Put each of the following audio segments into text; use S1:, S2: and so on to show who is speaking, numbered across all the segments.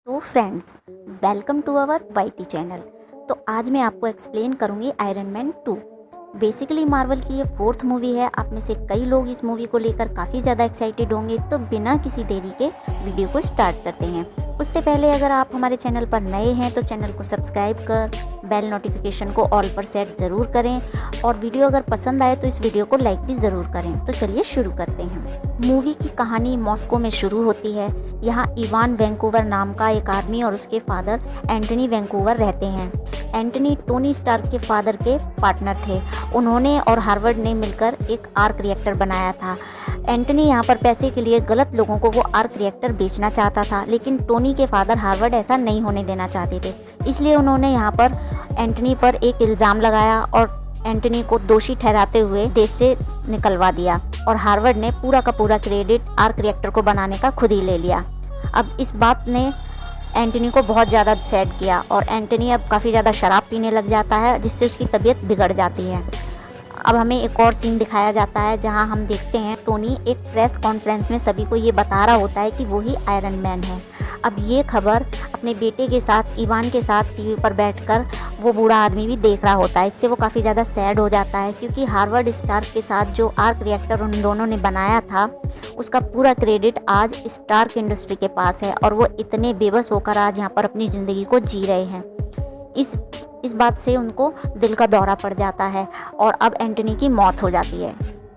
S1: तो friends, welcome to our YT channel. तो आज मैं आपको एक्सप्लेन करूंगी आयरन मैन 2। बेसिकली मार्वल की ये 4th मूवी है। आप में से कई लोग इस मूवी को लेकर काफ़ी ज़्यादा एक्साइटेड होंगे। तो बिना किसी देरी के वीडियो को स्टार्ट करते हैं। उससे पहले अगर आप हमारे चैनल पर नए हैं तो चैनल को सब्सक्राइब कर बेल नोटिफिकेशन को ऑल पर सेट ज़रूर करें, और वीडियो अगर पसंद आए तो इस वीडियो को लाइक भी ज़रूर करें। तो चलिए शुरू करते हैं। मूवी की कहानी मॉस्को में शुरू होती है। यहाँ इवान वैंकूवर नाम का एक आदमी और उसके फादर एंटनी वैंकूवर रहते हैं। एंटनी टोनी स्टार्क के फादर के पार्टनर थे। उन्होंने और हार्वर्ड ने मिलकर एक आर्क रिएक्टर बनाया था। एंटनी यहाँ पर पैसे के लिए गलत लोगों को वो आर्क रिएक्टर बेचना चाहता था, लेकिन टोनी के फादर हार्वर्ड ऐसा नहीं होने देना चाहते थे। इसलिए उन्होंने यहाँ पर एंटनी पर एक इल्ज़ाम लगाया और एंटनी को दोषी ठहराते हुए देश से निकलवा दिया, और हार्वर्ड ने पूरा का पूरा क्रेडिट आर्क रिएक्टर को बनाने का खुद ही ले लिया। अब इस बात ने एंटनी को बहुत ज़्यादा सैड किया, और एंटनी अब काफ़ी ज़्यादा शराब पीने लग जाता है, जिससे उसकी तबीयत बिगड़ जाती है। अब हमें एक और सीन दिखाया जाता है जहां हम देखते हैं टोनी एक प्रेस कॉन्फ्रेंस में सभी को ये बता रहा होता है कि वो ही आयरन मैन है। अब ये खबर अपने बेटे के साथ इवान के साथ टीवी पर बैठकर वो बूढ़ा आदमी भी देख रहा होता है। इससे वो काफ़ी ज़्यादा सैड हो जाता है, क्योंकि हार्वर्ड स्टार्क के साथ जो आर्क रिएक्टर उन दोनों ने बनाया था उसका पूरा क्रेडिट आज स्टार्क इंडस्ट्री के पास है, और वो इतने बेबस होकर आज यहाँ पर अपनी ज़िंदगी को जी रहे हैं। इस बात से उनको दिल का दौरा पड़ जाता है, और अब एंटनी की मौत हो जाती है।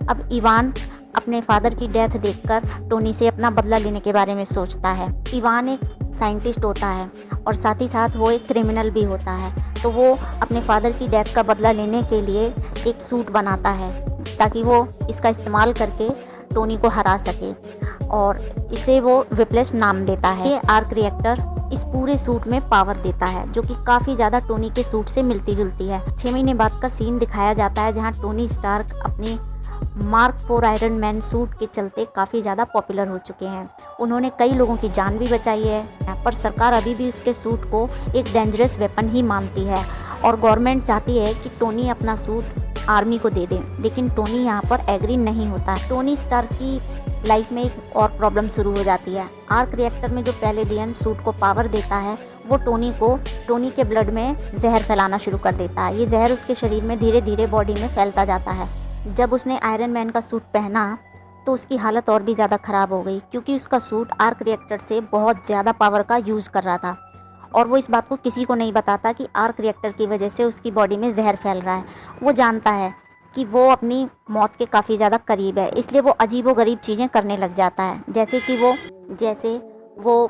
S1: अब इवान अपने फादर की डेथ देखकर टोनी से अपना बदला लेने के बारे में सोचता है। इवान एक साइंटिस्ट होता है और साथ ही साथ वो एक क्रिमिनल भी होता है। तो वो अपने फादर की डेथ का बदला लेने के लिए एक सूट बनाता है, ताकि वो इसका इस्तेमाल करके टोनी को हरा सके, और इसे वो विप्लेश नाम देता है। ये आर्क रिएक्टर इस पूरे सूट में पावर देता है, जो कि काफ़ी ज़्यादा टोनी के सूट से मिलती जुलती है। 6 महीने बाद का सीन दिखाया जाता है जहां टोनी स्टार्क अपनी मार्क 4 आयरन मैन सूट के चलते काफ़ी ज़्यादा पॉपुलर हो चुके हैं। उन्होंने कई लोगों की जान भी बचाई है, पर सरकार अभी भी उसके सूट को एक डेंजरस वेपन ही मानती है, और गवर्नमेंट चाहती है कि टोनी अपना सूट आर्मी को दे दें, लेकिन टोनी यहाँ पर एग्री नहीं होता। टोनी स्टार्क की लाइफ में एक और प्रॉब्लम शुरू हो जाती है। आर्क रिएक्टर में जो पैलेडियन सूट को पावर देता है वो टोनी के ब्लड में जहर फैलाना शुरू कर देता है। ये जहर उसके शरीर में धीरे धीरे बॉडी में फैलता जाता है। जब उसने आयरन मैन का सूट पहना तो उसकी हालत और भी ज़्यादा ख़राब हो गई, क्योंकि उसका सूट आर्क रिएक्टर से बहुत ज़्यादा पावर का यूज़ कर रहा था, और वो इस बात को किसी को नहीं बताता कि आर्क रिएक्टर की वजह से उसकी बॉडी में जहर फैल रहा है। वो जानता है कि वो अपनी मौत के काफ़ी ज़्यादा करीब है, इसलिए वो अजीबोगरीब चीज़ें करने लग जाता है। जैसे वो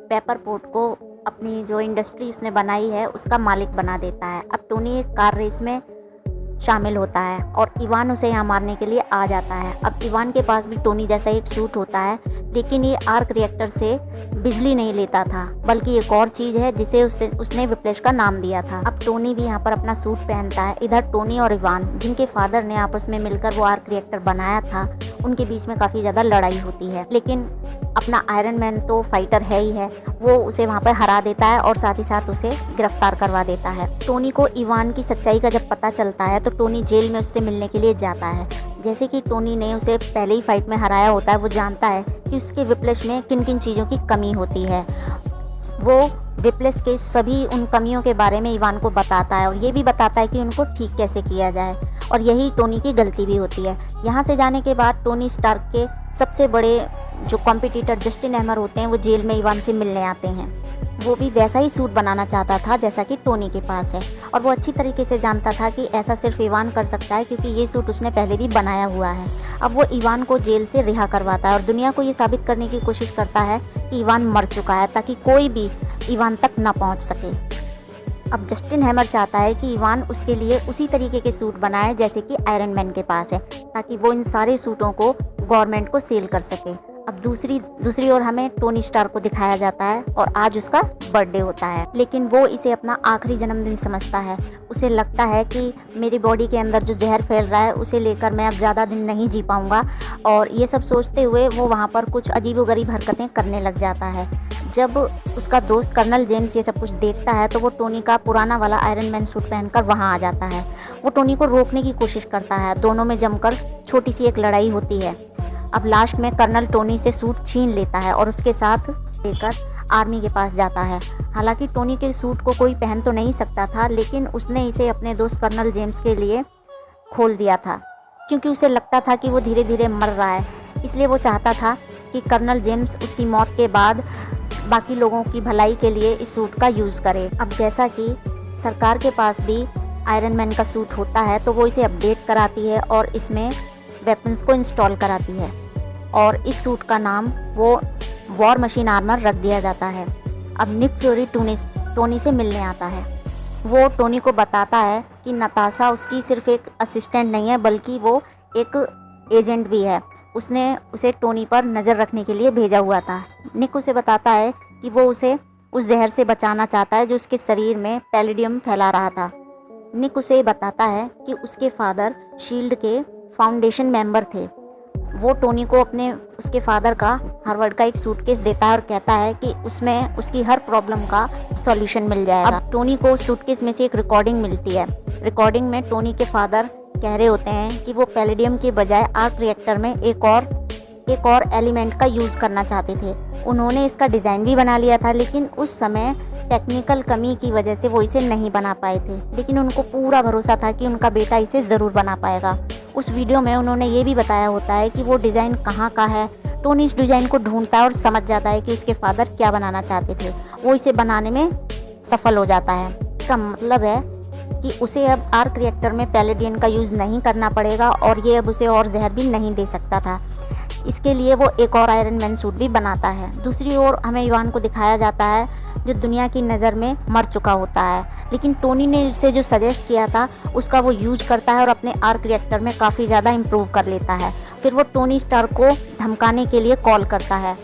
S1: पेपर पोट को अपनी जो इंडस्ट्री उसने बनाई है उसका मालिक बना देता है। अब टोनी एक कार रेस में शामिल होता है, और इवान उसे यहाँ मारने के लिए आ जाता है। अब इवान के पास भी टोनी जैसा एक सूट होता है, लेकिन ये आर्क रिएक्टर से बिजली नहीं लेता था, बल्कि एक और चीज़ है जिसे उसने विप्लेश का नाम दिया था। अब टोनी भी यहाँ पर अपना सूट पहनता है। इधर टोनी और इवान, जिनके फादर ने आपस में मिलकर वो आर्क रिएक्टर बनाया था, उनके बीच में काफ़ी ज़्यादा लड़ाई होती है। लेकिन अपना आयरन मैन तो फाइटर है ही है, वो उसे वहाँ पर हरा देता है और साथ ही साथ उसे गिरफ्तार करवा देता है। टोनी को इवान की सच्चाई का जब पता चलता है तो टोनी जेल में उससे मिलने के लिए जाता है। जैसे कि टोनी ने उसे पहले ही फाइट में हराया होता है, वो जानता है कि उसके विप्लेश में किन किन चीज़ों की कमी होती है। वो विप्लेश के सभी उन कमियों के बारे में इवान को बताता है, और ये भी बताता है कि उनको ठीक कैसे किया जाए, और यही टोनी की गलती भी होती है। यहाँ से जाने के बाद टोनी स्टार्क के सबसे बड़े जो कॉम्पिटिटर जस्टिन हैमर होते हैं वो जेल में इवान से मिलने आते हैं। वो भी वैसा ही सूट बनाना चाहता था जैसा कि टोनी के पास है, और वो अच्छी तरीके से जानता था कि ऐसा सिर्फ इवान कर सकता है, क्योंकि ये सूट उसने पहले भी बनाया हुआ है। अब वो इवान को जेल से रिहा करवाता है और दुनिया को ये साबित करने की कोशिश करता है कि इवान मर चुका है, ताकि कोई भी इवान तक ना पहुंच सके। अब जस्टिन हैमर चाहता है कि इवान उसके लिए उसी तरीके के सूट बनाए जैसे कि आयरन मैन के पास है, ताकि वो इन सारे सूटों को गवर्नमेंट को सेल कर सके। अब दूसरी ओर हमें टोनी स्टार्क को दिखाया जाता है, और आज उसका बर्थडे होता है, लेकिन वो इसे अपना आखिरी जन्मदिन समझता है। उसे लगता है कि मेरी बॉडी के अंदर जो जहर फैल रहा है उसे लेकर मैं अब ज़्यादा दिन नहीं जी पाऊँगा, और ये सब सोचते हुए वो वहाँ पर कुछ अजीबोगरीब हरकतें करने लग जाता है। जब उसका दोस्त कर्नल जेम्स ये सब कुछ देखता है तो वो टोनी का पुराना वाला आयरन मैन सूट पहनकर वहाँ आ जाता है। वो टोनी को रोकने की कोशिश करता है, दोनों में जमकर छोटी सी एक लड़ाई होती है। अब लास्ट में कर्नल टोनी से सूट छीन लेता है और उसके साथ लेकर आर्मी के पास जाता है। हालांकि टोनी के सूट को कोई पहन तो नहीं सकता था, लेकिन उसने इसे अपने दोस्त कर्नल जेम्स के लिए खोल दिया था, क्योंकि उसे लगता था कि वो धीरे धीरे मर रहा है। इसलिए वो चाहता था कि कर्नल जेम्स उसकी मौत के बाद बाकी लोगों की भलाई के लिए इस सूट का यूज़ करे। अब जैसा कि सरकार के पास भी आयरन मैन का सूट होता है, तो वो इसे अपडेट कराती है और इसमें वेपन्स को इंस्टॉल कराती है, और इस सूट का नाम वो वॉर मशीन आर्मर रख दिया जाता है। अब निक फ्यूरी टोनी से मिलने आता है। वो टोनी को बताता है कि नताशा उसकी सिर्फ एक असिस्टेंट नहीं है, बल्कि वो एक एजेंट भी है। उसने उसे टोनी पर नज़र रखने के लिए भेजा हुआ था। निक उसे बताता है कि वो उसे उस जहर से बचाना चाहता है जो उसके शरीर में पैलेडियम फैला रहा था। निक उसे बताता है कि उसके फादर शील्ड के फाउंडेशन मेंबर थे। वो टोनी को उसके फादर का हार्वर्ड का एक सूटकेस देता है और कहता है कि उसमें उसकी हर प्रॉब्लम का सॉल्यूशन मिल जाएगा। अब टोनी को उस सूटकेस में से एक रिकॉर्डिंग मिलती है। रिकॉर्डिंग में टोनी के फादर कह रहे होते हैं कि वो पैलेडियम के बजाय आर्क रिएक्टर में एक और एलिमेंट का यूज़ करना चाहते थे। उन्होंने इसका डिज़ाइन भी बना लिया था, लेकिन उस समय टेक्निकल कमी की वजह से वो इसे नहीं बना पाए थे। लेकिन उनको पूरा भरोसा था कि उनका बेटा इसे ज़रूर बना पाएगा। उस वीडियो में उन्होंने ये भी बताया होता है कि वो डिज़ाइन कहाँ का है। टोनी इस डिज़ाइन को ढूंढता है और समझ जाता है कि उसके फादर क्या बनाना चाहते थे। वो इसे बनाने में सफल हो जाता है। इसका मतलब है कि उसे अब आर्क रिएक्टर में पैलेडियम का यूज़ नहीं करना पड़ेगा, और ये अब उसे और जहर भी नहीं दे सकता था। इसके लिए वो एक और आयरन मैन सूट भी बनाता है। दूसरी ओर हमें इवान को दिखाया जाता है जो दुनिया की नज़र में मर चुका होता है, लेकिन टोनी ने उसे जो सजेस्ट किया था उसका वो यूज करता है और अपने आर्क रिएक्टर में काफ़ी ज़्यादा इम्प्रूव कर लेता है। फिर वो टोनी स्टार्क को धमकाने के लिए कॉल करता है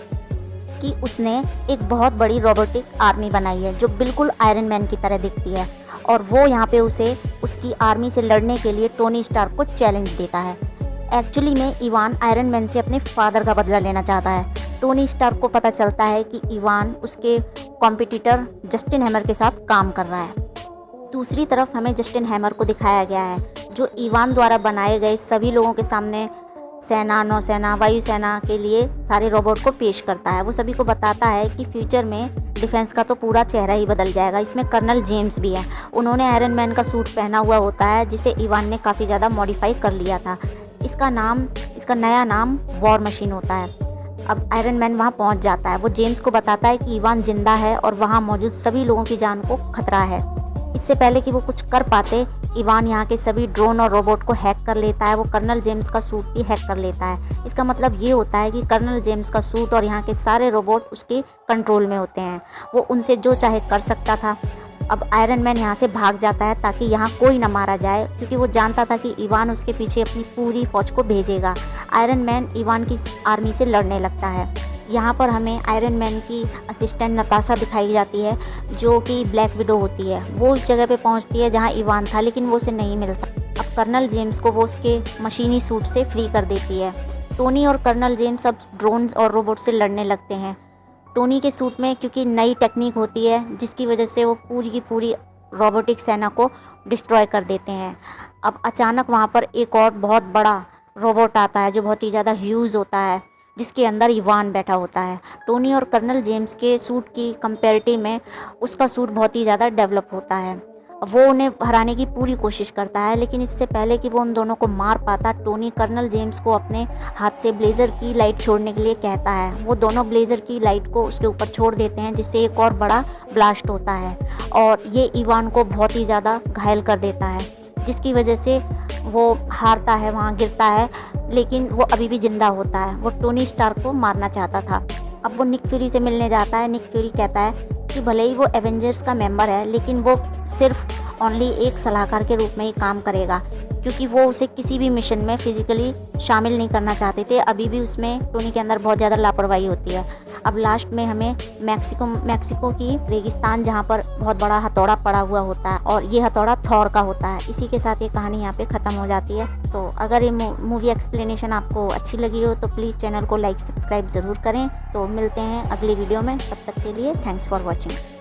S1: कि उसने एक बहुत बड़ी रोबोटिक आर्मी बनाई है जो बिल्कुल आयरन मैन की तरह दिखती है, और वो यहाँ पे उसे उसकी आर्मी से लड़ने के लिए टोनी स्टार्क को चैलेंज देता है। एक्चुअली में इवान आयरन मैन से अपने फादर का बदला लेना चाहता है। टोनी स्टार्क को पता चलता है कि इवान उसके कॉम्पिटिटर जस्टिन हैमर के साथ काम कर रहा है। दूसरी तरफ हमें जस्टिन हैमर को दिखाया गया है जो इवान द्वारा बनाए गए सभी लोगों के सामने सेना, नौसेना, वायुसेना के लिए सारे रोबोट को पेश करता है। वो सभी को बताता है कि फ्यूचर में डिफेंस का तो पूरा चेहरा ही बदल जाएगा। इसमें कर्नल जेम्स भी है। उन्होंने आयरन मैन का सूट पहना हुआ होता है जिसे इवान ने काफ़ी ज़्यादा मॉडिफाई कर लिया था। इसका नया नाम वॉर मशीन होता है। अब आयरन मैन वहाँ पहुँच जाता है। वो जेम्स को बताता है कि इवान जिंदा है और वहाँ मौजूद सभी लोगों की जान को खतरा है। इससे पहले कि वो कुछ कर पाते, इवान यहाँ के सभी ड्रोन और रोबोट को हैक कर लेता है। वो कर्नल जेम्स का सूट भी हैक कर लेता है। इसका मतलब ये होता है कि कर्नल जेम्स का सूट और यहाँ के सारे रोबोट उसके कंट्रोल में होते हैं। वो उनसे जो चाहे कर सकता था। अब आयरन मैन यहाँ से भाग जाता है ताकि यहाँ कोई ना मारा जाए, क्योंकि वो जानता था कि इवान उसके पीछे अपनी पूरी फौज को भेजेगा। आयरन मैन इवान की आर्मी से लड़ने लगता है। यहाँ पर हमें आयरन मैन की असिस्टेंट नताशा दिखाई जाती है जो कि ब्लैक विडो होती है। वो उस जगह पे पहुँचती है जहाँ इवान था, लेकिन वो उसे नहीं मिलता। अब कर्नल जेम्स को वो उसके मशीनी सूट से फ्री कर देती है। टोनी और कर्नल जेम्स अब ड्रोन और रोबोट से लड़ने लगते हैं। टोनी के सूट में क्योंकि नई टेक्निक होती है जिसकी वजह से वो पूरी की पूरी रोबोटिक सेना को डिस्ट्रॉय कर देते हैं। अब अचानक वहाँ पर एक और बहुत बड़ा रोबोट आता है जो बहुत ही ज़्यादा ह्यूज होता है, जिसके अंदर इवान बैठा होता है। टोनी और कर्नल जेम्स के सूट की कंपैरिटिव में उसका सूट बहुत ही ज़्यादा डेवलप होता है। वो उन्हें हराने की पूरी कोशिश करता है, लेकिन इससे पहले कि वो उन दोनों को मार पाता, टोनी कर्नल जेम्स को अपने हाथ से ब्लेज़र की लाइट छोड़ने के लिए कहता है। वो दोनों ब्लेज़र की लाइट को उसके ऊपर छोड़ देते हैं, जिससे एक और बड़ा ब्लास्ट होता है और ये इवान को बहुत ही ज़्यादा घायल कर देता है, जिसकी वजह से वो हारता है, वहाँ गिरता है, लेकिन वो अभी भी ज़िंदा होता है। वो टोनी स्टार्क को मारना चाहता था। अब वो निक फ्यूरी से मिलने जाता है। निक फ्यूरी कहता है कि भले ही वो एवेंजर्स का मेंबर है, लेकिन वो सिर्फ ओनली एक सलाहकार के रूप में ही काम करेगा, क्योंकि वो उसे किसी भी मिशन में फिजिकली शामिल नहीं करना चाहते थे। अभी भी उसमें टोनी के अंदर बहुत ज़्यादा लापरवाही होती है। अब लास्ट में हमें मैक्सिको की रेगिस्तान, जहाँ पर बहुत बड़ा हथौड़ा पड़ा हुआ होता है, और ये हथौड़ा थॉर का होता है। इसी के साथ ये कहानी यहाँ पे ख़त्म हो जाती है। तो अगर ये मूवी एक्सप्लेनेशन आपको अच्छी लगी हो तो प्लीज़ चैनल को लाइक सब्सक्राइब ज़रूर करें। तो मिलते हैं अगली वीडियो में, तब तक के लिए थैंक्स फॉर वॉचिंग।